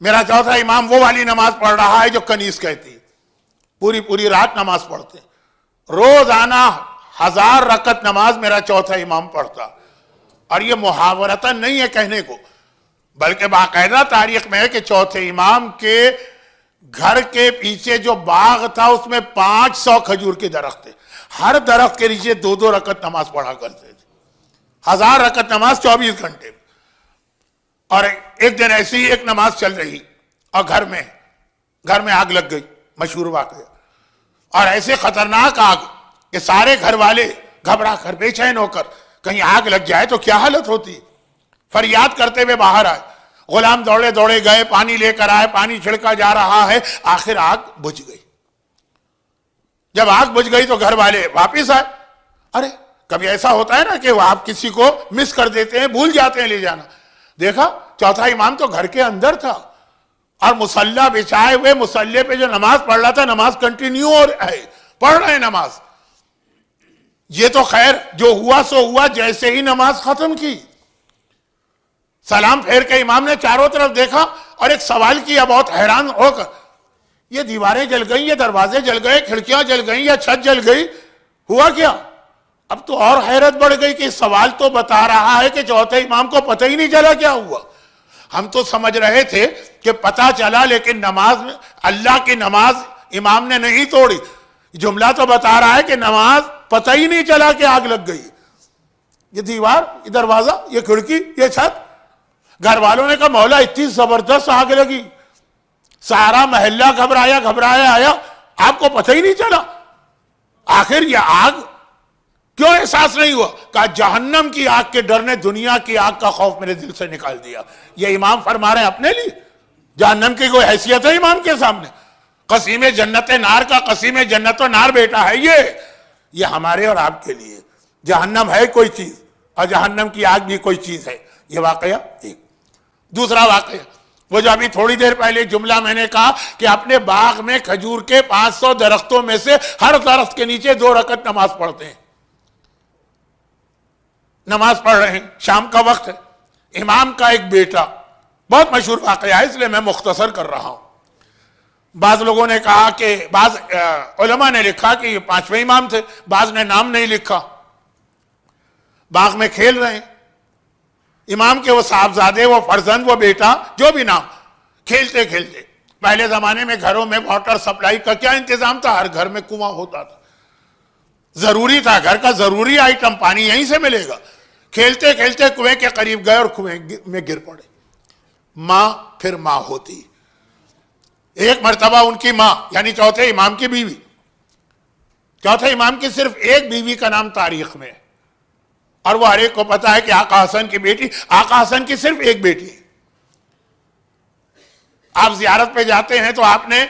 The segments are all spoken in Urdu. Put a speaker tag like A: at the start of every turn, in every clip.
A: میرا چوتھا امام وہ والی نماز پڑھ رہا ہے جو کنیز کہتی، پوری پوری رات نماز پڑھتے، روزانہ 1000 رکعت نماز میرا چوتھا امام پڑھتا. اور یہ محاورتاً نہیں ہے کہنے کو، بلکہ باقاعدہ تاریخ میں ہے کہ چوتھے امام کے گھر کے پیچھے جو باغ تھا اس میں 500 کھجور کے درخت تھے، ہر درخت کے نیچے 2 رکعت نماز پڑھا کرتے تھے. 1000 رکعت نماز 24 گھنٹے. اور ایک دن ایسی ایک نماز چل رہی اور گھر میں آگ لگ گئی، مشہور واقعہ. اور ایسے خطرناک آگ کہ سارے گھر والے گھبرا کر بے چین ہو کر کہیں آگ لگ جائے تو کیا حالت ہوتی. فریاد کرتے ہوئے باہر آئے، غلام دوڑے دوڑے گئے، پانی لے کر آئے، پانی چھڑکا جا رہا ہے، آخر آگ بجھ گئی. جب آگ بجھ گئی تو گھر والے واپس آئے. ارے کبھی ایسا ہوتا ہے نا کہ وہ آپ کسی کو مس کر دیتے ہیں، بھول جاتے ہیں لے جانا. دیکھا چوتھا امام تو گھر کے اندر تھا اور مصلی بچھائے ہوئے مصلی پہ جو نماز پڑھ رہا تھا، نماز کنٹینیو پڑھ رہے ہیں نماز. یہ تو خیر جو ہوا سو ہوا، جیسے ہی نماز ختم کی سلام پھیر کے امام نے چاروں طرف دیکھا اور ایک سوال کیا بہت حیران ہو کر، یہ دیواریں جل گئیں، یہ دروازے جل گئے، کھڑکیاں جل گئیں، یا چھت جل گئی، ہوا کیا؟ اب تو اور حیرت بڑھ گئی کہ سوال تو بتا رہا ہے کہ چوتھے امام کو پتہ ہی نہیں چلا کیا ہوا. ہم تو سمجھ رہے تھے کہ پتہ چلا، لیکن نماز میں اللہ کی نماز امام نے نہیں توڑی. جملہ تو بتا رہا ہے کہ نماز پتہ ہی نہیں چلا کہ آگ لگ گئی. یہ دیوار، یہ دروازہ، یہ کھڑکی، یہ چھت. گھر والوں نے کہا مولا اتنی زبردست آگ لگی، سارا محلہ گھبرایا آیا، آپ کو پتہ ہی نہیں چلا. آخر یہ آگ کیوں احساس نہیں ہوا؟ کہا جہنم کی آگ کے ڈر نے دنیا کی آگ کا خوف میرے دل سے نکال دیا. یہ امام فرما رہے ہیں اپنے لیے، جہنم کی کوئی حیثیت ہے امام کے سامنے؟ قسیم جنت نار کا قسیم جنت و نار بیٹا ہے یہ ہمارے اور آپ کے لیے. جہنم ہے کوئی چیز اور جہنم کی آگ بھی کوئی چیز ہے. یہ واقعہ ایک. دوسرا واقعہ وہ جو ابھی تھوڑی دیر پہلے جملہ میں نے کہا کہ اپنے باغ میں کھجور کے 500 درختوں میں سے ہر درخت کے نیچے 2 رکعت نماز پڑھتے ہیں. نماز پڑھ رہے ہیں، شام کا وقت ہے. امام کا ایک بیٹا، بہت مشہور واقعہ ہے اس لیے میں مختصر کر رہا ہوں. بعض لوگوں نے کہا کہ بعض علماء نے لکھا کہ یہ 5ویں امام تھے، بعض نے نام نہیں لکھا. باغ میں کھیل رہے ہیں، امام کے وہ صاحبزادے، وہ فرزند، وہ بیٹا، جو بھی نام، کھیلتے کھیلتے. پہلے زمانے میں گھروں میں واٹر سپلائی کا کیا انتظام تھا؟ ہر گھر میں کنواں ہوتا تھا، ضروری تھا، گھر کا ضروری آئٹم، پانی یہیں سے ملے گا. کھیلتے کھیلتے کنویں کے قریب گئے اور کنویں میں گر پڑے. ماں پھر ماں ہوتی. ایک مرتبہ ان کی ماں یعنی چوتھے امام کی بیوی، چوتھے امام کی صرف ایک بیوی کا نام تاریخ میں، اور وہ ہر ایک کو پتا ہے کہ آقا حسن کی بیٹی، آقا حسن کی صرف ایک بیٹی ہے. آپ زیارت پہ جاتے ہیں تو آپ نے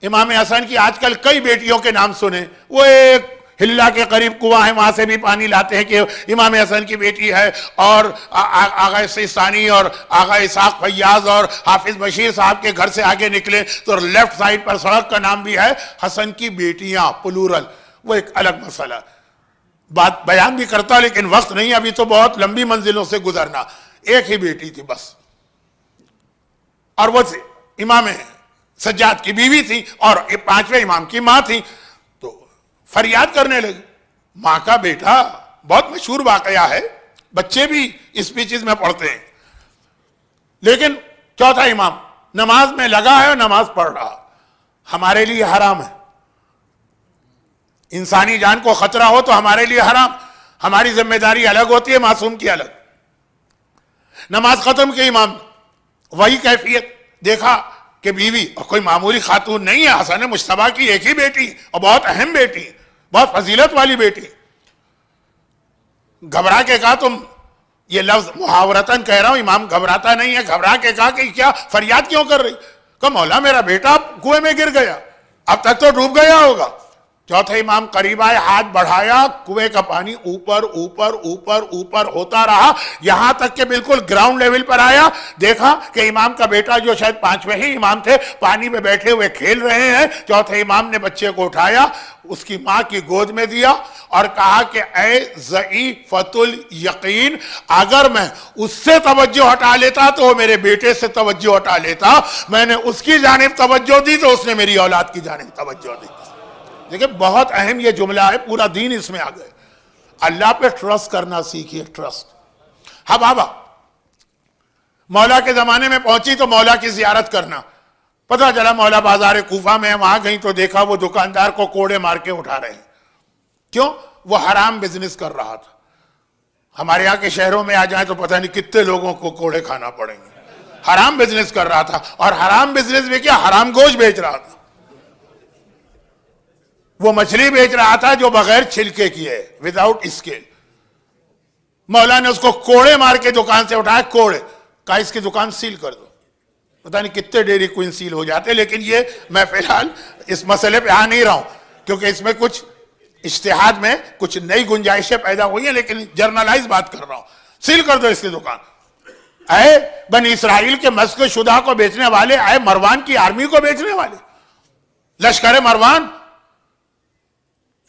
A: امام حسن کی آج کل کئی بیٹیوں کے نام سنے. وہ ایک ہلا کے قریب کنواں ہے، وہاں سے بھی پانی لاتے ہیں کہ امام حسن کی بیٹی ہے. اور آغا سیستانی اور آغا اسحاق فیاض اور حافظ بشیر صاحب کے گھر سے آگے نکلے تو لیفٹ سائڈ پر سڑک کا نام بھی ہے حسن کی بیٹیاں، پلورل. وہ ایک الگ مسئلہ، بات بیان بھی کرتا لیکن وقت نہیں، ابھی تو بہت لمبی منزلوں سے گزرنا. ایک ہی بیٹی تھی بس، اور وہ امام سجاد کی بیوی تھی اور 5ویں امام کی ماں تھی. تو فریاد کرنے لگی. ماں کا بیٹا بہت مشہور واقعہ ہے، بچے بھی اسپیچز میں پڑھتے ہیں. لیکن چوتھا امام نماز میں لگا ہے اور نماز پڑھ رہا. ہمارے لیے حرام ہے، انسانی جان کو خطرہ ہو تو ہمارے لیے حرام. ہماری ذمہ داری الگ ہوتی ہے، معصوم کی الگ. نماز ختم کی امام، وہی کیفیت. دیکھا کہ بیوی، اور کوئی معمولی خاتون نہیں ہے، حسن مجتبیٰ کی ایک ہی بیٹی اور بہت اہم بیٹی، بہت فضیلت والی بیٹی. گھبرا کے کہا، تم یہ لفظ محاورتاً کہہ رہا ہوں، امام گھبراتا نہیں ہے، گھبرا کے کہا کہ کیا فریاد کیوں کر رہی؟ کہا مولا میرا بیٹا کنویں میں گر گیا، اب تک تو ڈوب گیا ہوگا. چوتھا امام قریب آئے, ہاتھ بڑھایا, کنویں کا پانی اوپر اوپر اوپر اوپر ہوتا رہا یہاں تک کہ بالکل گراؤنڈ لیول پر آیا. دیکھا کہ امام کا بیٹا جو شاید 5ویں ہی امام تھے پانی میں بیٹھے ہوئے کھیل رہے ہیں. چوتھے امام نے بچے کو اٹھایا, اس کی ماں کی گود میں دیا اور کہا کہ اے ضعیفۃ الیقین, اگر میں اس سے توجہ ہٹا لیتا تو وہ میرے بیٹے سے توجہ ہٹا لیتا, میں نے اس کی جانب توجہ دی تو اس نے میری اولاد کی جانب توجہ دی. دیکھیں بہت اہم یہ جملہ ہے, پورا دین اس میں آ گئے. اللہ پہ ٹرسٹ کرنا سیکھیے, ٹرسٹ. ہاں بابا مولا کے زمانے میں پہنچی تو مولا کی زیارت کرنا, پتہ چلا مولا بازار کوفہ میں, وہاں گئی تو دیکھا وہ دکاندار کو کوڑے مار کے اٹھا رہے ہیں. کیوں؟ وہ حرام بزنس کر رہا تھا. ہمارے یہاں کے شہروں میں آ جائیں تو پتہ نہیں کتنے لوگوں کو کوڑے کھانا پڑیں گے. حرام بزنس کر رہا تھا, اور حرام بزنس میں کیا, حرام گوشت بیچ رہا تھا. وہ مچھلی بیچ رہا تھا جو بغیر چھلکے کی ہے, وداؤٹ اسکیل. مولا نے اس کو کوڑے مار کے دکان سے اٹھایا, کوڑے, کہا اس کی دکان سیل کر دو. پتہ نہیں کتنے ڈیری کوئن سیل ہو جاتے, لیکن یہ میں فی الحال اس مسئلے پہ آ نہیں رہا ہوں کیونکہ اس میں کچھ اجتہاد میں کچھ نئی گنجائشیں پیدا ہوئی ہیں, لیکن جرنلائز بات کر رہا ہوں. سیل کر دو اس کی دکان. اے بنی اسرائیل کے مسک شدہ کو بیچنے والے, اے مروان کی آرمی کو بیچنے والے, لشکر مروان,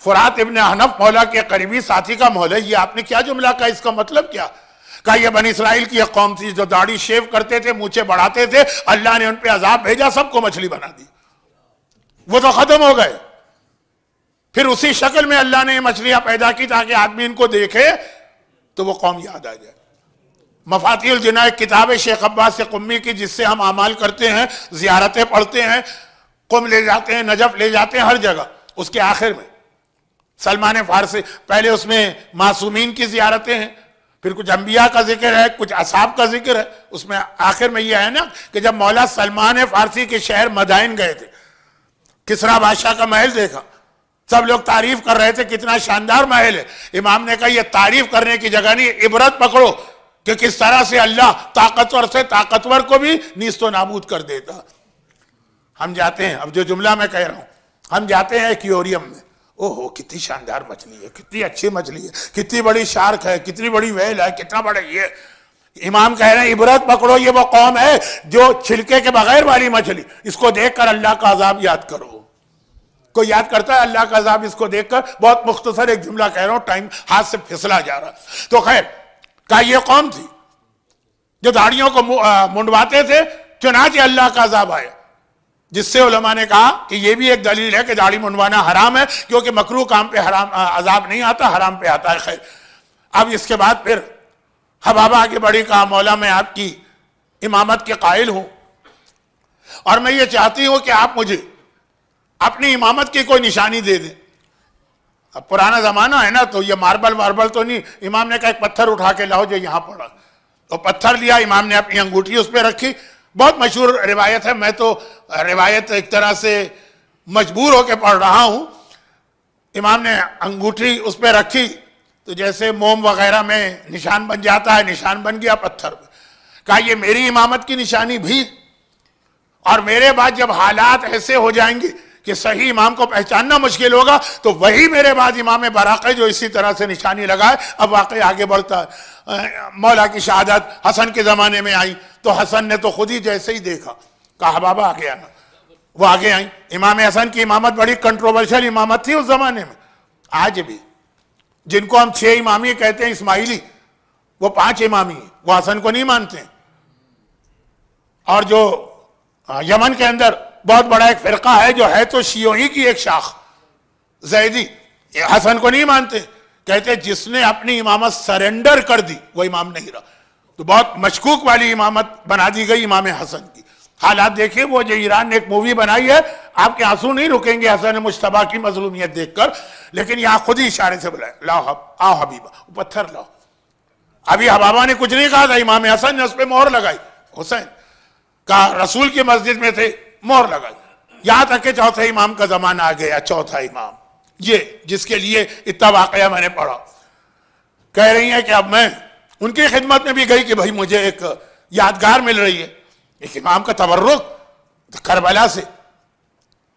A: فرات ابن حنف مولا کے قریبی ساتھی کا محل ہے, یہ آپ نے کیا جملہ کہا, اس کا مطلب کیا؟ کہا یہ بنی اسرائیل کی ایک قوم تھی جو داڑھی شیو کرتے تھے, مونچھیں بڑھاتے تھے, اللہ نے ان پہ عذاب بھیجا, سب کو مچھلی بنا دی, وہ تو ختم ہو گئے. پھر اسی شکل میں اللہ نے یہ مچھلیاں پیدا کی تاکہ آدمی ان کو دیکھے تو وہ قوم یاد آ جائے. مفاتیح الجناح ایک کتاب ہے شیخ عباس قمی کی, جس سے ہم اعمال کرتے ہیں, زیارتیں پڑھتے ہیں, قم لے جاتے ہیں, نجف لے جاتے ہیں, ہر جگہ. اس کے آخر میں سلمان فارسی, پہلے اس میں معصومین کی زیارتیں ہیں, پھر کچھ انبیاء کا ذکر ہے, کچھ اصحاب کا ذکر ہے. اس میں آخر میں یہ ہے نا کہ جب مولا سلمان فارسی کے شہر مدائن گئے تھے, کسریٰ بادشاہ کا محل دیکھا, سب لوگ تعریف کر رہے تھے کتنا شاندار محل ہے. امام نے کہا یہ تعریف کرنے کی جگہ نہیں, عبرت پکڑو کہ کس طرح سے اللہ طاقتور سے طاقتور کو بھی نیست و نابود کر دیتا. ہم جاتے ہیں, اب جو جملہ میں کہہ رہا ہوں, ہم جاتے ہیں ایکویریم میں, اوہو کتنی شاندار مچھلی ہے, کتنی اچھی مچھلی ہے, کتنی بڑی شارک ہے, کتنی بڑی ویل ہے, کتنا بڑا یہ. امام کہہ رہے ہیں عبرت پکڑو, یہ وہ قوم ہے جو چھلکے کے بغیر والی مچھلی, اس کو دیکھ کر اللہ کا عذاب یاد کرو. کوئی یاد کرتا ہے اللہ کا عذاب اس کو دیکھ کر؟ بہت مختصر ایک جملہ کہہ رہا ہوں, ٹائم ہاتھ سے پھسلا جا رہا. تو خیر, کہا یہ قوم تھی جو داڑھیوں کو منڈواتے تھے, چنانچہ اللہ کا عذاب آیا, جس سے علماء نے کہا کہ یہ بھی ایک دلیل ہے کہ داڑھی منڈوانا حرام ہے, کیونکہ مکروہ کام پہ حرام عذاب نہیں آتا, حرام پہ آتا ہے. خیر, اب اس کے بعد پھر حبابہ آگے بڑھی, کہا مولا میں آپ کی امامت کے قائل ہوں, اور میں یہ چاہتی ہوں کہ آپ مجھے اپنی امامت کی کوئی نشانی دے دیں. اب پرانا زمانہ ہے نا, تو یہ ماربل تو نہیں. امام نے کہا ایک پتھر اٹھا کے لاؤ جو یہاں پڑا, تو پتھر لیا, امام نے اپنی انگوٹھی اس پہ رکھی. بہت مشہور روایت ہے, میں تو روایت ایک طرح سے مجبور ہو کے پڑھ رہا ہوں. امام نے انگوٹھی اس پہ رکھی تو جیسے موم وغیرہ میں نشان بن جاتا ہے, نشان بن گیا پتھر پہ. کہا یہ میری امامت کی نشانی بھی, اور میرے بعد جب حالات ایسے ہو جائیں گے کہ صحیح امام کو پہچاننا مشکل ہوگا, تو وہی میرے بعد امام براق ہے جو اسی طرح سے نشانی لگائے. اب واقعی آگے بڑھتا ہے. مولا کی شہادت حسن کے زمانے میں آئی تو حسن نے تو خود ہی جیسے ہی دیکھا, کہا بابا آگے آنا. وہ آگے آئیں. امام حسن کی امامت بڑی کنٹروورشل امامت تھی اس زمانے میں. آج بھی جن کو ہم 6 امامی کہتے ہیں اسماعیلی, وہ 5 امامی ہیں, وہ حسن کو نہیں مانتے ہیں. اور جو یمن کے اندر بہت بڑا ایک فرقہ ہے جو ہے تو شیعوں ہی کی ایک شاخ, زیدی, حسن کو نہیں مانتے, کہتے جس نے اپنی امامت سرنڈر کر دی وہ امام نہیں رہا. تو بہت مشکوک والی امامت بنا دی گئی امام حسن کی. حالات دیکھیں, وہ جو ایران نے ایک مووی بنائی ہے, آپ کے آنسو نہیں رکیں گے حسن مجتبیٰ کی مظلومیت دیکھ کر, لیکن یہاں خود ہی اشارے سے بلائے, لاؤ آؤ حبیبہ, پتھر لاؤ. ابھی حبابہ نے کچھ نہیں کہا تھا, امام حسن نے اس پہ مہر لگائی. حسین کہا رسول کی مسجد میں تھے, مہر لگائی. یہاں تک کہ چوتھے امام کا زمانہ آ گیا. چوتھا امام یہ جس کے لیے اتنا واقعہ میں نے پڑھا, کہہ رہی ہیں کہ اب میں ان کی خدمت میں بھی گئی کہ بھائی مجھے ایک یادگار مل رہی ہے, ایک امام کا تبرک کربلا سے.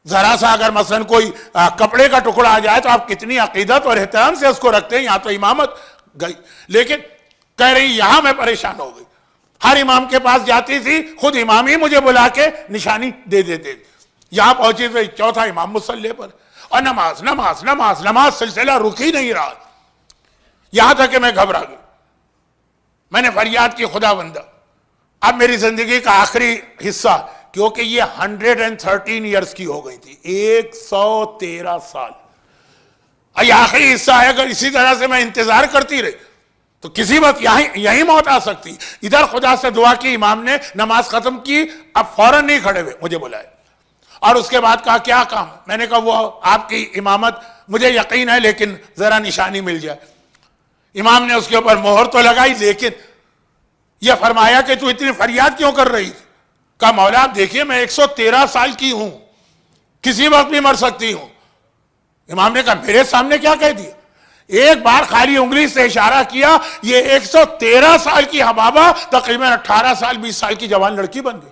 A: ذرا سا اگر مثلا کوئی کپڑے کا ٹکڑا آ جائے تو آپ کتنی عقیدت اور احترام سے اس کو رکھتے ہیں. یہاں تو امامت گئی. لیکن کہہ رہی یہاں میں پریشان ہو گئی, ہر امام کے پاس جاتی تھی, خود امام ہی مجھے بلا کے نشانی دے دیتے. یہاں پہنچی تو چوتھا امام مصلی پر, اور نماز نماز نماز نماز سلسلہ رک ہی نہیں رہا. یہاں تک کہ میں گھبرا گئی. میں نے فریاد کی, خدا بندہ اب میری زندگی کا آخری حصہ, کیونکہ یہ 113 ایئرز کی ہو گئی تھی, 113 سال. یہ آخری حصہ ہے, اگر اسی طرح سے میں انتظار کرتی رہی تو کسی وقت یہی موت آ سکتی. ادھر خدا سے دعا کی, امام نے نماز ختم کی, اب فوراً نہیں کھڑے ہوئے, مجھے بلائے. اور اس کے بعد کہا کیا کام؟ میں نے کہا وہ آپ کی امامت مجھے یقین ہے, لیکن ذرا نشانی مل جائے. امام نے اس کے اوپر مہر تو لگائی, لیکن یہ فرمایا کہ تو اتنی فریاد کیوں کر رہی تھی؟ کہا مولا آپ دیکھیے میں 113 سال کی ہوں, کسی وقت بھی مر سکتی ہوں. امام نے کہا میرے سامنے کیا کہہ دیا؟ ایک بار خالی انگلی سے اشارہ کیا, یہ 113 سال کی حبابہ تقریباً 18 سال 20 سال کی جوان لڑکی بن گئی,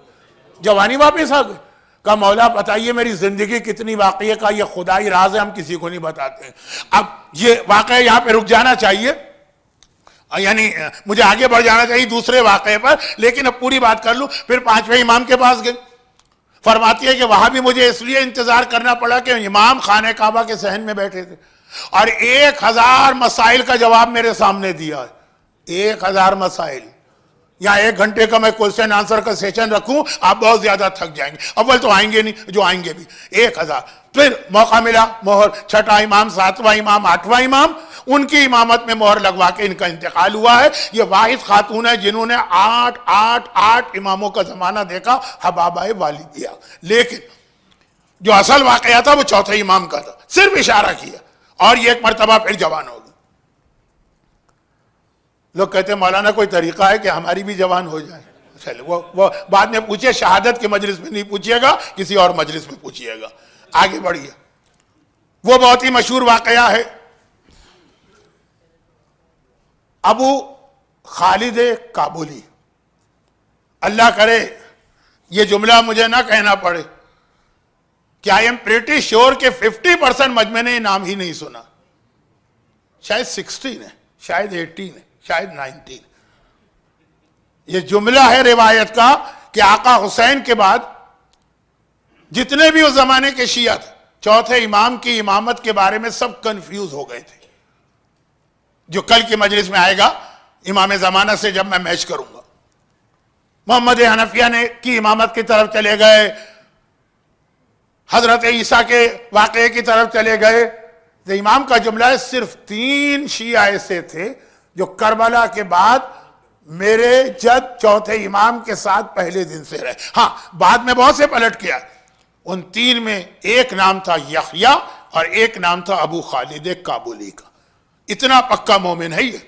A: جوانی واپس آ گئی. کہا مولا بتائیے میری زندگی کتنی واقعی ہے؟ کہا یہ خدائی راز ہے, ہم کسی کو نہیں بتاتے ہیں. اب یہ واقعہ یہاں پہ رک جانا چاہیے, یعنی مجھے آگے بڑھ جانا چاہیے دوسرے واقعے پر, لیکن اب پوری بات کر لوں. پھر 5ویں امام کے پاس گئے. فرماتی ہے کہ وہاں بھی مجھے اس لیے انتظار کرنا پڑا کہ امام خانہ کعبہ کے صحن میں بیٹھے تھے, اور 1000 مسائل کا جواب میرے سامنے دیا ہے. 1000 مسائل. یہاں 1 گھنٹے کا میں کوسچن آنسر کا سیشن رکھوں, آپ بہت زیادہ تھک جائیں گے. اول تو آئیں گے نہیں, جو آئیں گے بھی 1000. پھر موقع ملا, مہر 6واں امام, 7واں امام, 8واں امام, ان کی امامت میں مہر لگوا کے ان کا انتقال ہوا ہے. یہ واحد خاتون ہے جنہوں نے 8 اماموں کا زمانہ دیکھا, حبابہ والدیہ. لیکن جو اصل واقعہ تھا وہ چوتھے امام کا تھا, صرف اشارہ کیا, اور یہ ایک مرتبہ پھر جوان ہو گئی. لوگ کہتے ہیں مولانا کوئی طریقہ ہے کہ ہماری بھی جوان ہو جائے؟ چلے وہ بعد میں پوچھئے, شہادت کے مجلس میں نہیں پوچھئے گا, کسی اور مجلس میں پوچھئے گا. آگے بڑھئے. وہ بہت ہی مشہور واقعہ ہے ابو خالد کابلی. اللہ کرے یہ جملہ مجھے نہ کہنا پڑے کہ آئی ایم پریٹی شیور کہ 50% مجمع نے نام ہی نہیں سنا. شاید 16 ہے, شاید 18 ہے, شاید 19. یہ جملہ ہے روایت کا کہ آقا حسین کے بعد جتنے بھی اس زمانے کے شیعہ تھے, چوتھے امام کی امامت کے بارے میں سب کنفیوز ہو گئے تھے. جو کل کی مجلس میں آئے گا امام زمانہ سے جب میں میچ کروں گا. محمد حنفیہ نے کی امامت کی طرف چلے گئے, حضرت عیسیٰ کے واقعے کی طرف چلے گئے. تو امام کا جملہ ہے, صرف 3 شیعہ ایسے تھے جو کربلا کے بعد میرے جد چوتھے امام کے ساتھ پہلے دن سے رہے. ہاں بعد میں بہت سے پلٹ کیا. ان 3 میں ایک نام تھا یحییٰ اور ایک نام تھا ابو خالد کابلی کا. اتنا پکا مومن ہے یہ,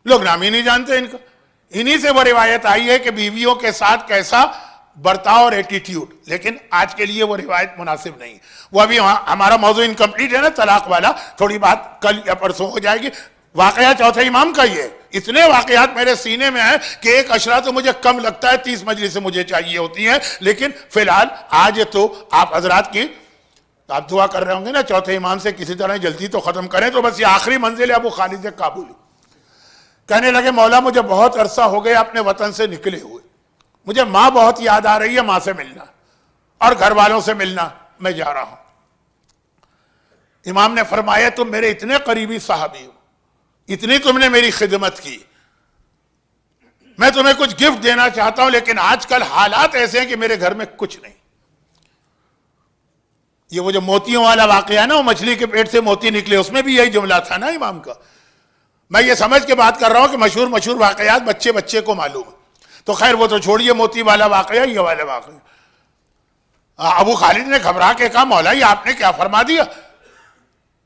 A: لوگ نام ہی نہیں جانتے ان کا. انہی سے وہ روایت آئی ہے کہ بیویوں کے ساتھ کیسا برتاؤ اور ایٹیٹیوڈ, لیکن آج کے لیے وہ روایت مناسب نہیں. وہ ابھی ہمارا موضوع انکمپلیٹ ہے نا, طلاق والا, تھوڑی بات کل یا پرسوں ہو جائے گی. واقعہ چوتھے امام کا یہ ہے. اتنے واقعات میرے سینے میں ہیں کہ ایک اشرا تو مجھے کم لگتا ہے, 30 مجلس سے مجھے چاہیے ہوتی ہیں. لیکن فی الحال آج تو آپ حضرات کی, آپ دعا کر رہے ہوں گے نا چوتھے امام سے کسی طرح جلدی تو ختم کریں. تو بس یہ آخری منزل ہے ابو خالد کابلی. کہنے لگے مولا مجھے بہت عرصہ ہو گیا اپنے وطن سے نکلے ہوئے, مجھے ماں بہت یاد آ رہی ہے, ماں سے ملنا اور گھر والوں سے ملنا, میں جا رہا ہوں. امام نے فرمایا تم میرے اتنے قریبی صحابی ہو, اتنی تم نے میری خدمت کی, میں تمہیں کچھ گفٹ دینا چاہتا ہوں, لیکن آج کل حالات ایسے ہیں کہ میرے گھر میں کچھ نہیں. یہ وہ جو موتیوں والا واقعہ ہے نا, وہ مچھلی کے پیٹ سے موتی نکلے, اس میں بھی یہی جملہ تھا نا امام کا. میں یہ سمجھ کے بات کر رہا ہوں کہ مشہور واقعات بچے کو معلوم ہے. تو خیر وہ تو چھوڑیے موتی والا واقعہ, یہ والا واقعہ. ابو خالد نے گھبرا کے کہا مولا یہ آپ نے کیا فرما دیا؟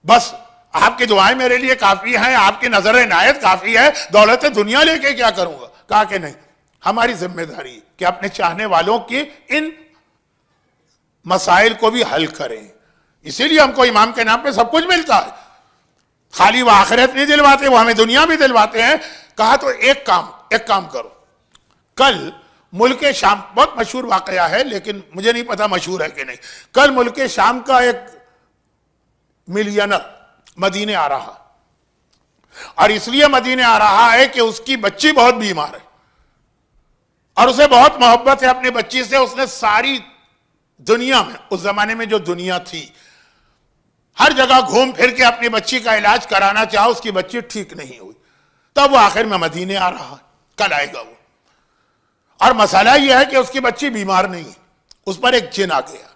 A: بس آپ کی دعائیں میرے لیے کافی ہیں, آپ کی نظر عنایت کافی ہے, دولت دنیا لے کے کیا کروں گا؟ کہا کہ نہیں, ہماری ذمہ داری کہ اپنے چاہنے والوں کی ان مسائل کو بھی حل کریں. اسی لیے ہم کو امام کے نام پہ سب کچھ ملتا ہے. خالی وہ آخرت نہیں دلواتے, وہ ہمیں دنیا بھی دلواتے ہیں. کہا تو ایک کام کرو, کل ملک شام بہت مشہور واقعہ ہے لیکن مجھے نہیں پتا مشہور ہے کہ نہیں. کل ملک شام کا ایک ملینر مدینے آ رہا, اور اس لیے مدینے آ رہا ہے کہ اس کی بچی بہت بیمار ہے اور اسے بہت محبت ہے اپنی بچی سے. اس نے ساری دنیا میں, اس زمانے میں جو دنیا تھی, ہر جگہ گھوم پھر کے اپنی بچی کا علاج کرانا چاہا, اس کی بچی ٹھیک نہیں ہوئی. تب وہ آخر میں مدینے آ رہا ہے, کل آئے گا وہ. اور مسئلہ یہ ہے کہ اس کی بچی بیمار نہیں ہے, اس پر ایک جن آ گیا.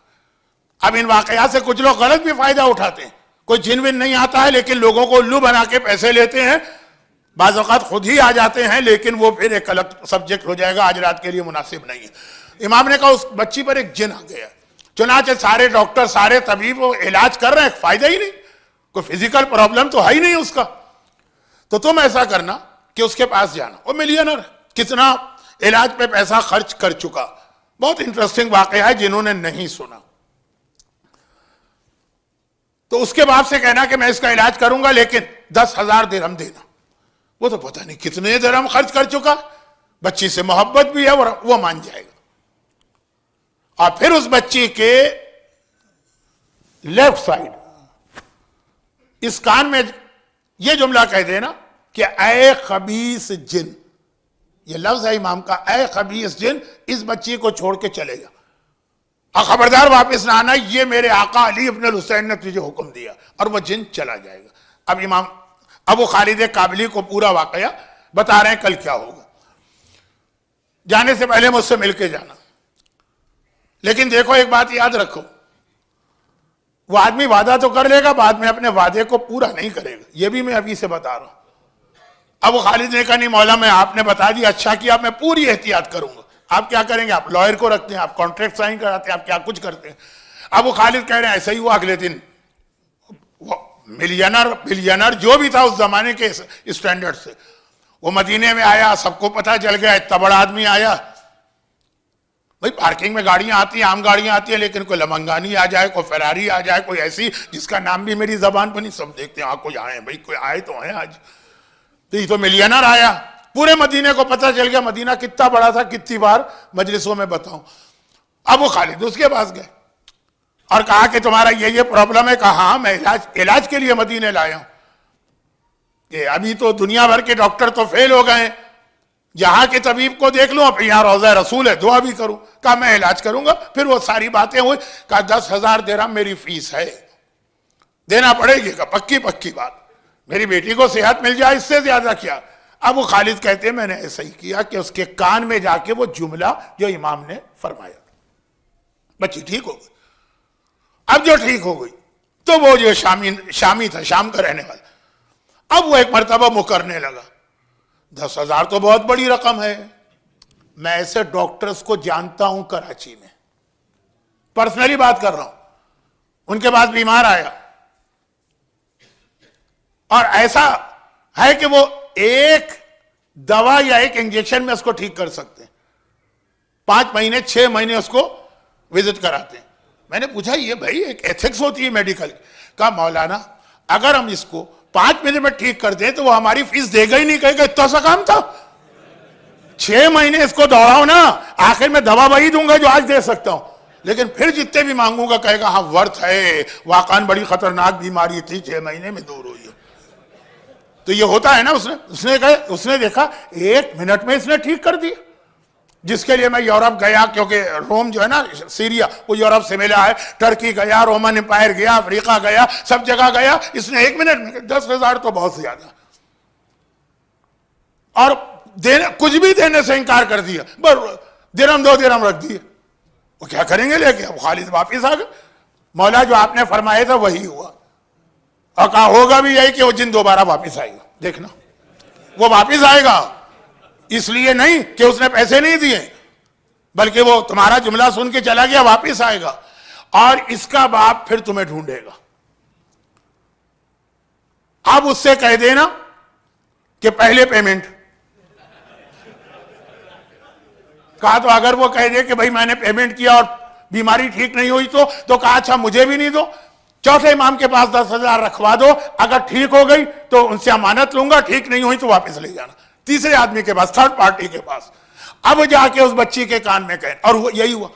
A: اب ان واقعات سے کچھ لوگ غلط بھی فائدہ اٹھاتے ہیں. کوئی جن ون نہیں آتا ہے لیکن لوگوں کو الو بنا کے پیسے لیتے ہیں, بعض اوقات خود ہی آ جاتے ہیں, لیکن وہ پھر ایک الگ سبجیکٹ ہو جائے گا, آج رات کے لیے مناسب نہیں ہے. امام نے کہا اس بچی پر ایک جن آ گیا. چنانچہ سارے ڈاکٹر, سارے طبیب وہ علاج کر رہے ہیں, فائدہ ہی نہیں, کوئی فزیکل پرابلم تو ہے ہی نہیں اس کا. تو تم ایسا کرنا کہ اس کے پاس جانا, وہ ملینر ہے, کتنا علاج پہ پیسہ خرچ کر چکا. بہت انٹرسٹنگ واقعہ ہے جنہوں نے نہیں سنا. تو اس کے باپ سے کہنا کہ میں اس کا علاج کروں گا لیکن 10,000 درہم دینا. وہ تو پتہ نہیں کتنے درہم خرچ کر چکا, بچی سے محبت بھی ہے اور وہ مان جائے گا. اور پھر اس بچی کے لیفٹ سائڈ اس کان میں یہ جملہ کہہ دینا کہ اے خبیث جن. یہ لفظ ہے امام کا, اے خبیث جن, اس بچی کو چھوڑ کے چلے جا اور خبردار واپس نہ آنا, یہ میرے آقا علی ابن الحسین نے تجھے حکم دیا. اور وہ جن چلا جائے گا. اب امام ابو خالد کابلی کو پورا واقعہ بتا رہے ہیں کل کیا ہوگا. جانے سے پہلے مجھ سے مل کے جانا, لیکن دیکھو ایک بات یاد رکھو, وہ آدمی وعدہ تو کر لے گا, بعد میں اپنے وعدے کو پورا نہیں کرے گا. یہ بھی میں ابھی سے بتا رہا ہوں. ابو خالد نے کہا نہیں مولا, میں آپ نے بتا دیا, اچھا کیا, میں پوری احتیاط کروں گا. آپ کیا کریں گے, آپ لائر کو رکھتے ہیں, آپ کانٹریکٹ سائن کراتے ہیں, آپ کیا کچھ کرتے ہیں. ابو خالد کہہ رہے ہیں ایسا ہی ہوا. اگلے دن ملینر جو بھی تھا اس زمانے کے اسٹینڈرڈ سے, وہ مدینے میں آیا, سب کو پتہ چل گیا, اتنا بڑا آدمی آیا. بھئی پارکنگ میں گاڑیاں آتی ہیں, عام گاڑیاں آتی ہیں, لیکن کوئی لمنگانی آ جائے, کوئی فراری آ جائے, کوئی ایسی جس کا نام بھی میری زبان پہ نہیں, سب دیکھتے ہیں کوئی آئے, بھئی کوئی آئے تو ہیں آج. تو یہ تو ملینر آیا, پورے مدینے کو پتہ چل گیا. مدینہ کتنا بڑا تھا, کتنی بار مجلسوں میں بتاؤں. ابو خالد اس کے پاس گئے اور کہا کہ تمہارا یہ پرابلم ہے. کہا ہاں, میں علاج کے لیے مدینے لایا ہوں, کہ ابھی تو دنیا بھر کے ڈاکٹر تو فیل ہو گئے ہیں, یہاں کے طبیب کو دیکھ لوں, پھر یہاں روضہ رسول ہے, دعا بھی کروں. کہا میں علاج کروں گا. پھر وہ ساری باتیں ہوئی. کہا 10,000 درہم میری فیس ہے, دینا پڑے گی. کا پکی بات, میری بیٹی کو صحت مل جائے, اس سے زیادہ کیا. اب وہ خالد کہتے ہیں میں نے ایسا ہی کیا کہ اس کے کان میں جا کے وہ جملہ جو امام نے فرمایا, بچی ٹھیک ہو گئی. اب جو ٹھیک ہو گئی تو وہ جو شامی تھا, شام کا رہنے والا, اب وہ ایک مرتبہ مکرنے لگا. 10,000 تو بہت بڑی رقم ہے. میں ایسے ڈاکٹرز کو جانتا ہوں کراچی میں, پرسنلی بات کر رہا ہوں. ان کے پاس بیمار آیا اور ایسا ہے کہ وہ ایک دوا یا ایک انجیکشن میں اس کو ٹھیک کر سکتے ہیں. 5 مہینے 6 مہینے اس کو وزٹ کراتے ہیں. میں نے پوچھا یہ بھائی ایک ایتھکس ہوتی ہے میڈیکل. کہا مولانا اگر ہم اس کو 5 منٹ میں ٹھیک کر دیں تو وہ ہماری فیس دے گا ہی نہیں, کہے گا اتنا سا کام تھا. 6 مہینے اس کو دوڑاؤ نا, آخر میں دوا وہی دوں گا جو آج دے سکتا ہوں, لیکن پھر جتنے بھی مانگوں گا کہے گا ہاں ورتھ ہے, واقعاً بڑی خطرناک بیماری تھی, 6 مہینے میں دور ہوئی ہے. تو یہ ہوتا ہے نا. اس نے دیکھا 1 منٹ میں اس نے ٹھیک کر دیا. جس کے لیے میں یورپ گیا, کیونکہ روم جو ہے نا سیریا وہ یورپ سے ملا ہے, ٹرکی گیا, رومن امپائر گیا, افریقہ گیا, سب جگہ گیا. اس نے 1 منٹ میں 10,000 تو بہت زیادہ, اور کچھ بھی دینے سے انکار کر دیا. درہم 2 درہم رکھ دیے. وہ کیا کریں گے لے کے. اب خالد واپس آ گئے. مولا جو آپ نے فرمایا تھا وہی ہوا, اور کہا ہوگا بھی یہی کہ وہ جن دوبارہ واپس آئے گا. دیکھنا وہ واپس آئے گا, اس لیے نہیں کہ اس نے پیسے نہیں دیے, بلکہ وہ تمہارا جملہ سن کے چلا گیا, واپس آئے گا. اور اس کا باپ پھر تمہیں ڈھونڈے گا. اب اس سے کہہ دینا کہ پہلے پیمنٹ. کہا تو اگر وہ کہہ دے کہ بھائی میں نے پیمنٹ کیا اور بیماری ٹھیک نہیں ہوئی تو کہا اچھا مجھے بھی نہیں دو. چوتھے امام کے پاس 10,000 رکھوا دو, اگر ٹھیک ہو گئی تو ان سے امانت لوں گا, ٹھیک نہیں ہوئی تو واپس لے جانا. تیسرے آدمی کے پاس, تھرڈ پارٹی کے پاس. اب جا کے اس بچی کے کان میں کہیں, اور یہی ہوا.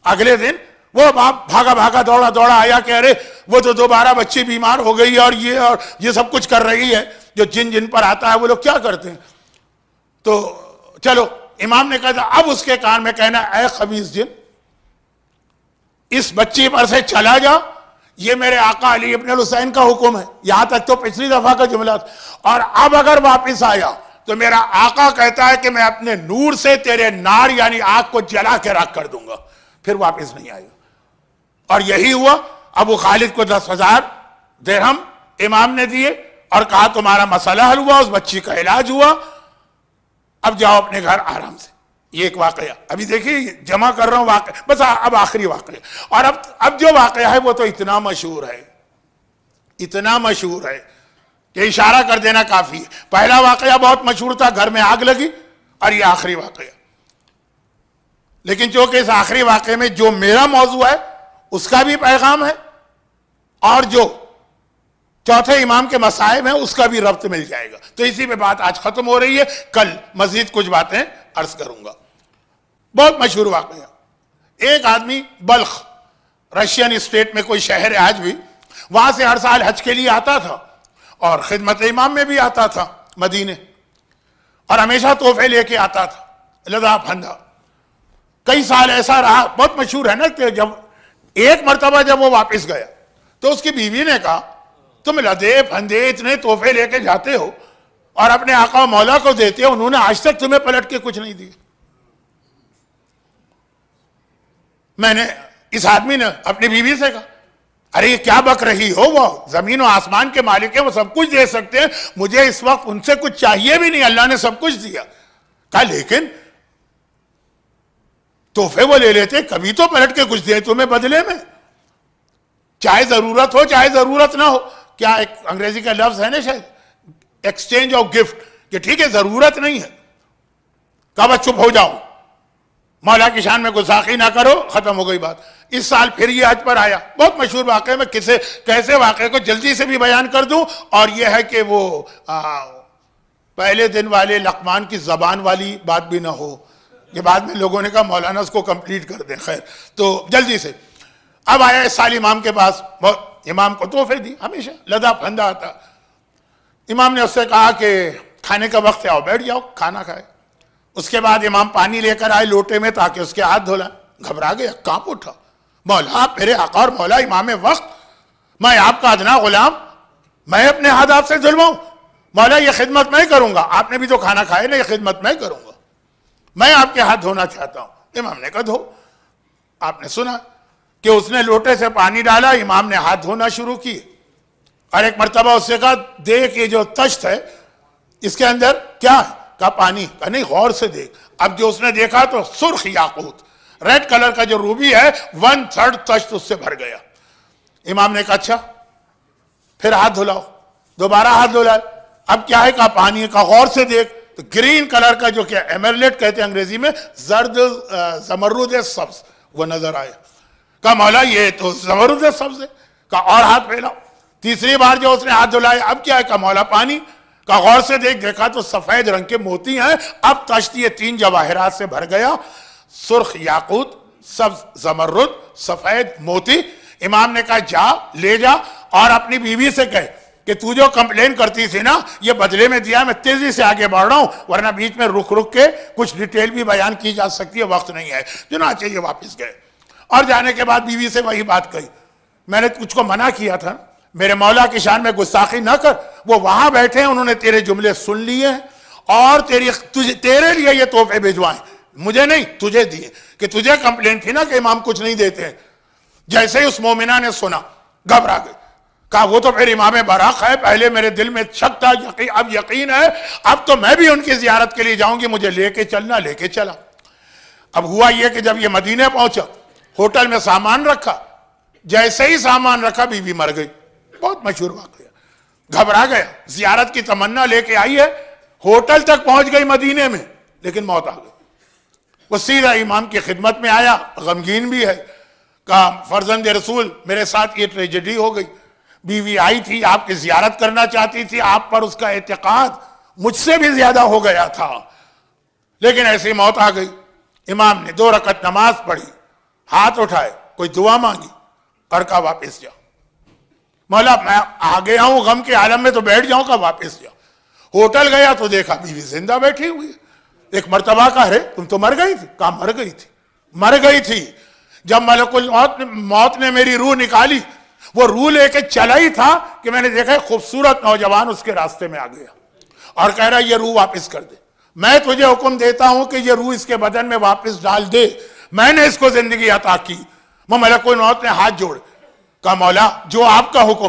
A: اگلے دن وہ باپ بھاگا بھاگا دوڑا دوڑا آیا کہ ارے وہ تو دوبارہ بچی بیمار ہو گئی اور یہ سب کچھ کر رہی ہے. جو جن پر آتا ہے وہ لوگ کیا کرتے ہیں. تو چلو امام نے کہا تھا اب اس کے کان میں کہنا, اے خبیث جن, اس بچی پر سے چلا جا, یہ میرے آقا علی ابن الحسین کا حکم ہے. یہاں تک تو پچھلی دفعہ کا جملہ تھا. اور اب اگر واپس آیا تو میرا آقا کہتا ہے کہ میں اپنے نور سے تیرے نار یعنی آگ کو جلا کے راکھ کر دوں گا. پھر واپس نہیں آئے گا. اور یہی ہوا. ابو خالد کو 10,000 درہم امام نے دیے اور کہا تمہارا مسئلہ حل ہوا, اس بچی کا علاج ہوا, اب جاؤ اپنے گھر آرام سے. یہ ایک واقعہ. ابھی دیکھیے جمع کر رہا ہوں واقعہ, بس اب آخری واقعہ. اور اب جو واقعہ ہے وہ تو اتنا مشہور ہے, اتنا مشہور ہے کہ اشارہ کر دینا کافی ہے. پہلا واقعہ بہت مشہور تھا, گھر میں آگ لگی, اور یہ آخری واقعہ. لیکن چونکہ اس آخری واقعے میں جو میرا موضوع ہے اس کا بھی پیغام ہے, اور جو چوتھے امام کے مصائب ہیں اس کا بھی ربط مل جائے گا. تو اسی پہ بات آج ختم ہو رہی ہے, کل مزید کچھ باتیں عرض کروں گا. بہت مشہور واقعہ. ایک آدمی بلخ, رشین اسٹیٹ میں کوئی شہر ہے آج بھی, وہاں سے ہر سال حج کے لیے آتا تھا اور خدمت امام میں بھی آتا تھا مدینے, اور ہمیشہ تحفے لے کے آتا تھا, لدا پھندا. کئی سال ایسا رہا, بہت مشہور ہے نا, کہ جب ایک مرتبہ جب وہ واپس گیا تو اس کی بیوی نے کہا تم لدے پھندے اتنے تحفے لے کے جاتے ہو اور اپنے آقا و مولا کو دیتے ہو, انہوں نے آج تک تمہیں پلٹ کے کچھ نہیں دیے. میں نے اس آدمی نے اپنی بیوی سے کہا ارے یہ کیا بک رہی ہو, وہ زمین و آسمان کے مالک ہیں, وہ سب کچھ دے سکتے ہیں, مجھے اس وقت ان سے کچھ چاہیے بھی نہیں, اللہ نے سب کچھ دیا. کہا لیکن تحفے وہ لے لیتے, کبھی تو پلٹ کے کچھ دے تمہیں بدلے میں, چاہے ضرورت ہو چاہے ضرورت نہ ہو. کیا ایک انگریزی کا لفظ ہے نا شاید, ایکسچینج آف گفٹ, کہ ٹھیک ہے ضرورت نہیں ہے, کہا بس چپ ہو جاؤ, مولا کی شان میں گستاخی نہ کرو, ختم ہو گئی بات. اس سال پھر یہ حج پر آیا, بہت مشہور واقعہ, میں کیسے واقعے کو جلدی سے بھی بیان کر دوں. اور یہ ہے کہ وہ پہلے دن والے لقمان کی زبان والی بات بھی نہ ہو, یہ بعد میں لوگوں نے کہا مولانا اس کو کمپلیٹ کر دیں. خیر, تو جلدی سے. اب آیا اس سال امام کے پاس, امام کو تحفے دی, ہمیشہ لدا پھندا آتا. امام نے اس سے کہا کہ کھانے کا وقت ہے, آؤ بیٹھ جاؤ کھانا کھائے. اس کے بعد امام پانی لے کر آئے لوٹے میں تاکہ اس کے ہاتھ دھولا. گھبرا گیا, کانپ اٹھا, مولا میرے آقا اور مولا امام وقت, میں آپ کا ادنا غلام, میں اپنے ہاتھ آپ سے دھلواؤں؟ مولا یہ خدمت میں کروں گا, آپ نے بھی تو کھانا کھائے نا, یہ خدمت میں کروں گا, میں آپ کے ہاتھ دھونا چاہتا ہوں. امام نے کہا دھو. آپ نے سنا کہ اس نے لوٹے سے پانی ڈالا, امام نے ہاتھ دھونا شروع کی, اور ایک مرتبہ اس سے کہا دیکھ یہ جو تشت ہے اس کے اندر کیا ہے, کہا پانی. کہا نہیں غور سے دیکھ. اب جو اس نے دیکھا تو سرخ یاقوت, ریڈ کلر کا جو روبی ہے, 1/3 تشت اس سے بھر گیا. امام نے کہا اچھا پھر ہاتھ دھلاؤ. دوبارہ ہاتھ دھلائے. اب کیا ہے, کہا پانی. کا غور سے دیکھ تو گرین کلر کا جو کیا ایمرلٹ کہتے ہیں انگریزی میں, زرد زمرد سبز, وہ نظر آیا. کہا مولا یہ تو زمرد سبز ہے. کہا اور ہاتھ پھیلاؤ. تیسری بار جو اس نے ہاتھ دھلائے, اب کیا ہے, کہا مولا پانی. کہا غور سے دیکھا تو سفید رنگ کے موتی ہیں. اب تشت یہ 3 جواہرات سے بھر گیا, سرخ یاقوت, سبز زمرد, سفید موتی. امام نے کہا جا لے جا اور اپنی بیوی سے کہے کہ تو جو کمپلین کرتی تھی نا, یہ بدلے میں دیا, میں تیزی سے آگے بڑھ رہا ہوں, ورنہ بیچ میں رک کے کچھ ڈیٹیل بھی بیان کی جا سکتی ہے, وقت نہیں ہے. چنانچہ یہ واپس گئے, اور جانے کے بعد بیوی سے وہی بات کہی, میں نے تجھ کو منع کیا تھا میرے مولا کی شان میں گستاخی نہ کر, وہ وہاں بیٹھے ہیں, انہوں نے تیرے جملے سن لیے ہیں اور تیرے لیے یہ تحفے بھیجوائے, مجھے نہیں تجھے دیے, کہ تجھے کمپلین تھی نا کہ امام کچھ نہیں دیتے ہیں. جیسے ہی اس مومنہ نے سنا گھبرا گئے, کہا وہ تو پھر امام برحق ہے, پہلے میرے دل میں شک تھا, اب یقین ہے, اب تو میں بھی ان کی زیارت کے لیے جاؤں گی, مجھے لے کے چلنا. لے کے چلا. اب ہوا یہ کہ جب یہ مدینے پہنچا, ہوٹل میں سامان رکھا, جیسے ہی سامان رکھا بیوی مر گئی. بہت مشہور واقعہ. گھبرا گیا, زیارت کی تمنا لے کے آئی ہے, ہوٹل تک پہنچ گئی مدینے میں, لیکن موت آ گئی. وہ سیدھا امام کی خدمت میں آیا, غمگین بھی ہے, کہا فرزند رسول میرے ساتھ یہ ٹریجڈی ہو گئی, بیوی آئی تھی آپ کی زیارت کرنا چاہتی تھی, آپ پر اس کا اعتقاد مجھ سے بھی زیادہ ہو گیا تھا, لیکن ایسی موت آ گئی. امام نے 2 رکعت نماز پڑھی, ہاتھ اٹھائے, کوئی دعا مانگی اور کہا واپس جاؤ. مولا میں آ گیا ہوں غم کے عالم میں, تو بیٹھ جاؤں, کا واپس جاؤ. ہوٹل گیا تو دیکھا بیوی زندہ بیٹھی ہوئی. ایک مرتبہ کہا ارے تم تو مر گئی تھی. کہا مر گئی تھی. جب ملک الموت نے میری روح نکالی, وہ روح لے کے چلا ہی تھا کہ میں نے دیکھا ایک خوبصورت نوجوان اس کے راستے میں آ گیا اور کہہ رہا یہ روح واپس کر دے. میں تجھے حکم دیتا ہوں کہ یہ روح اس کے بدن میں واپس ڈال دے, میں نے اس کو زندگی عطا کی. وہ ملک الموت نے ہاتھ جوڑ, کہا مولا جو آپ کا حکم,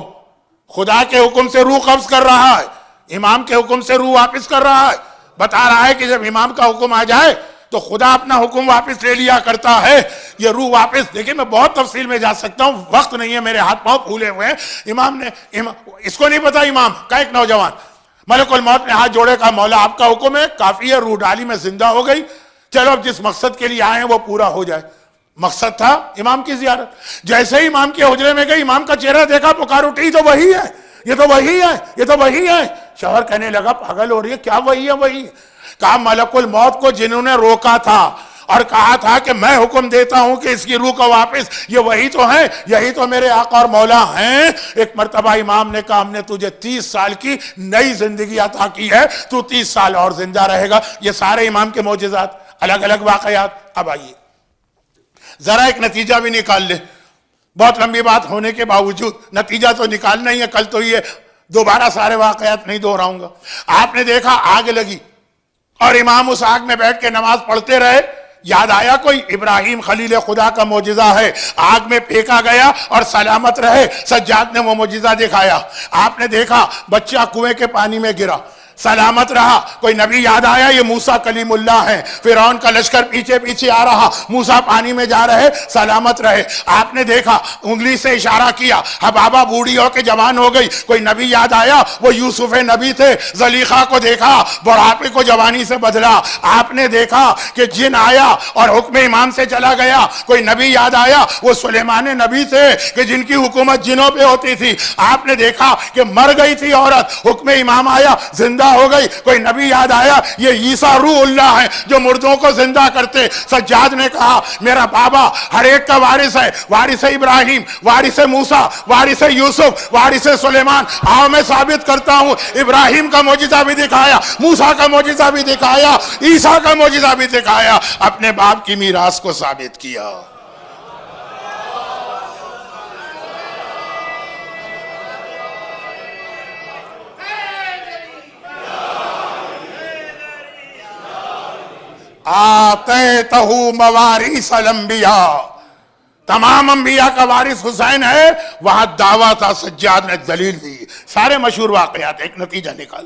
A: خدا کے حکم سے روح قبض کر رہا ہے, امام کے حکم سے روح واپس کر رہا ہے. بتا رہا ہے کہ جب امام کا حکم آ جائے تو خدا اپنا حکم واپس لے لیا کرتا ہے. یہ روح واپس, دیکھیں میں بہت تفصیل میں جا سکتا ہوں, وقت نہیں ہے, میرے ہاتھ پاؤں پھولے ہوئے ہیں. امام نے اس کو نہیں پتا, امام کا ایک نوجوان, ملک الموت نے ہاتھ جوڑے, کہا مولا آپ کا حکم ہے, کافی ہے, روح ڈالی, میں زندہ ہو گئی, چلو اب جس مقصد کے لیے آئے ہیں وہ پورا ہو جائے. مقصد تھا امام کی زیارت. جیسے ہی امام کے حجرے میں گئی, امام کا چہرہ دیکھا, پکار اٹھی, تو وہی ہے, یہ تو وہی ہے, یہ تو وہی ہے. شوہر کہنے لگا پاگل ہو رہی ہے, کیا وہی ہے وہی؟ کہا ملک الموت کو جنہوں نے روکا تھا اور کہا تھا کہ میں حکم دیتا ہوں کہ اس کی روح کو واپس, یہ وہی تو ہیں, یہی تو میرے آقا اور مولا ہیں. ایک مرتبہ امام نے کہا ہم نے تجھے 30 سال کی نئی زندگی عطا کی ہے, تو 30 سال اور زندہ رہے گا. یہ سارے امام کے معجزات, الگ الگ واقعات. اب آئیے ذرا ایک نتیجہ بھی نکال لے, بہت لمبی بات ہونے کے باوجود نتیجہ تو نکالنا ہی ہے. کل تو یہ دوبارہ سارے واقعات نہیں دہراؤں گا. آپ نے دیکھا آگ لگی اور امام اس آگ میں بیٹھ کے نماز پڑھتے رہے. یاد آیا کوئی ابراہیم خلیل خدا کا معجزہ ہے, آگ میں پھینکا گیا اور سلامت رہے. سجاد نے وہ معجزہ دکھایا. آپ نے دیکھا بچہ کنویں کے پانی میں گرا, سلامت رہا. کوئی نبی یاد آیا, یہ موسیٰ کلیم اللہ ہے. فرعون کا لشکر پیچھے پیچھے آ رہا, موسیٰ پانی میں جا رہے, سلامت رہے. آپ نے دیکھا انگلی سے اشارہ کیا, حبابہ بوڑھی ہو کے جوان ہو گئی. کوئی نبی یاد آیا, وہ یوسف نبی تھے, زلیخا کو دیکھا, بڑھاپے کو جوانی سے بدلا. آپ نے دیکھا کہ جن آیا اور حکم امام سے چلا گیا. کوئی نبی یاد آیا, وہ سلیمان نبی تھے کہ جن کی حکومت جنوں پہ ہوتی تھی. آپ نے دیکھا کہ مر گئی تھی عورت, حکم امام آیا, زندہ ہو گئی. کوئی نبی یاد آیا, یہ عیسیٰ روح اللہ ہے جو مردوں کو زندہ کرتے. سجاد نے کہا میرا بابا ہر ایک کا وارث ہے, وارث ابراہیم, وارث موسیٰ, وارث یوسف, وارث سلیمان. آؤ میں ثابت کرتا ہوں, ابراہیم کا معجزہ بھی دکھایا, موسیٰ کا معجزہ بھی دکھایا, عیسیٰ کا معجزہ بھی دکھایا, اپنے باپ کی میراث کو ثابت کیا. آتیتہ مواریث الانبیاء, تمام انبیاء کا وارث حسین ہے. وہاں دعویٰ تھا, سجاد نے دلیل دی. سارے مشہور واقعات, ایک نتیجہ نکال.